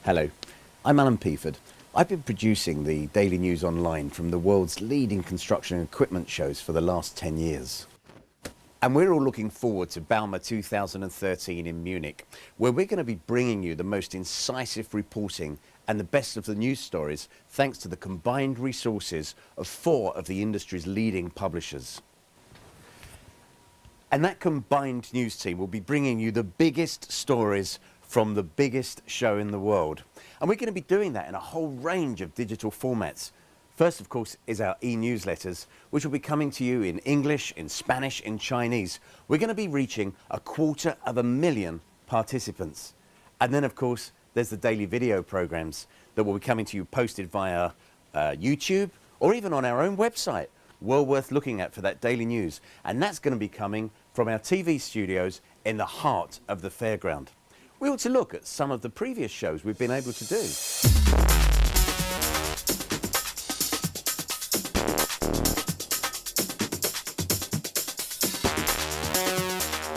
Hello, I'm Alan Peaford. I've been producing the Daily News Online from the world's leading construction and equipment shows for the last 10 years. And we're all looking forward to Bauma 2013 in Munich, where we're going to be bringing you the most incisive reporting and the best of the news stories, thanks to the combined resources of 4 of the industry's leading publishers. And that combined news team will be bringing you the biggest stories from the biggest show in the world. And we're going to be doing that in a whole range of digital formats. First, of course, is our e-newsletters, which will be coming to you in English, in Spanish, in Chinese. We're going to be reaching 250,000 participants. And then, of course, there's the daily video programs that will be coming to you posted via YouTube or even on our own website. Well worth looking at for that daily news. And that's going to be coming from our TV studios in the heart of the fairground. We ought to look at some of the previous shows we've been able to do.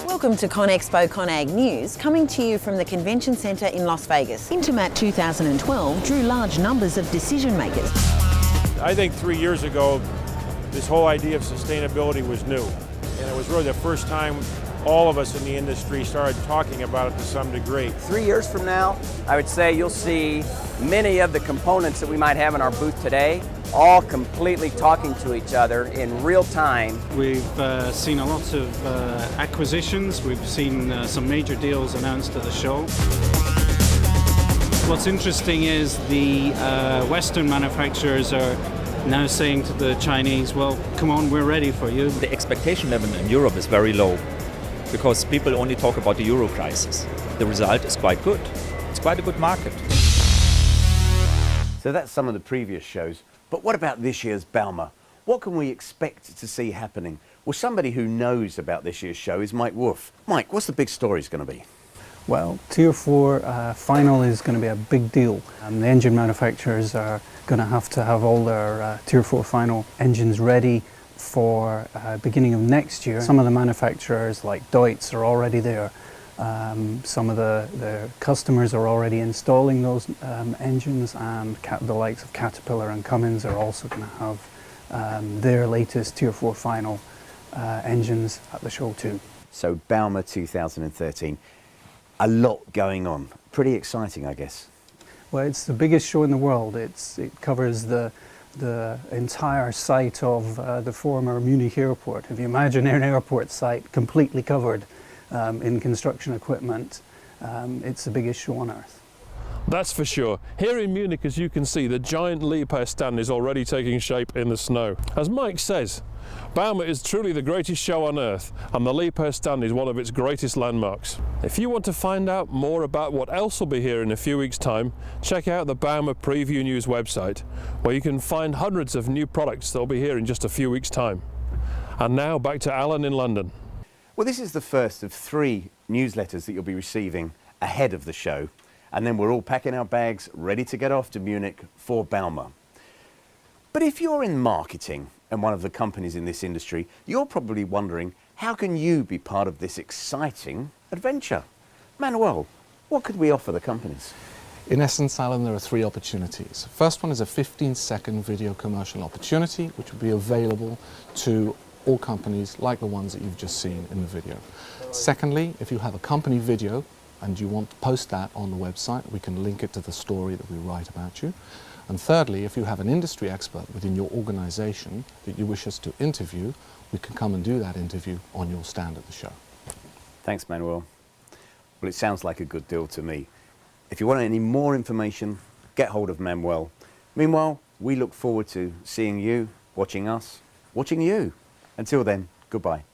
Welcome to ConExpo ConAg News, coming to you from the Convention Centre in Las Vegas. Intermat 2012 drew large numbers of decision makers. I think 3 years ago, this whole idea of sustainability was new. And it was really the first time all of us in the industry started talking about it to some degree. 3 years from now, I would say you'll see many of the components that we might have in our booth today all completely talking to each other in real time. We've seen a lot of acquisitions. We've seen some major deals announced at the show. What's interesting is the Western manufacturers are now saying to the Chinese, well, come on, we're ready for you. The expectation level in Europe is very low because people only talk about the euro crisis. The result is quite good. It's quite a good market. So that's some of the previous shows. But what about this year's Bauma? What can we expect to see happening? Well, somebody who knows about this year's show is Mike Wolf. Mike, what's the big story going to be? Well, Tier 4 final is going to be a big deal. The engine manufacturers are going to have all their Tier 4 final engines ready for beginning of next year. Some of the manufacturers like Deutz are already there. Some of the customers are already installing those engines, and the likes of Caterpillar and Cummins are also going to have their latest Tier 4 final engines at the show too. So Bauma 2013, a lot going on. Pretty exciting, I guess. Well, it's the biggest show in the world. It covers the entire site of the former Munich airport. If you imagine an airport site completely covered in construction equipment, it's the biggest show on earth. That's for sure. Here in Munich, as you can see, the giant Liebherr stand is already taking shape in the snow. As Mike says, Bauma is truly the greatest show on earth, and the Liebherr stand is one of its greatest landmarks. If you want to find out more about what else will be here in a few weeks' time, check out the Bauma Preview News website, where you can find hundreds of new products that will be here in just a few weeks' time. And now back to Alan in London. Well, this is the first of 3 newsletters that you'll be receiving ahead of the show, and then we're all packing our bags, ready to get off to Munich for Bauma. But if you're in marketing and one of the companies in this industry, you're probably wondering, how can you be part of this exciting adventure? Manuel, what could we offer the companies? In essence, Alan, there are 3 opportunities. First one is a 15-second video commercial opportunity, which will be available to all companies like the ones that you've just seen in the video. Secondly, if you have a company video and you want to post that on the website, we can link it to the story that we write about you. And thirdly, if you have an industry expert within your organization that you wish us to interview, we can come and do that interview on your stand at the show. Thanks, Manuel. Well, it sounds like a good deal to me. If you want any more information, get hold of Manuel. Meanwhile, we look forward to seeing you, watching us, watching you. Until then, goodbye.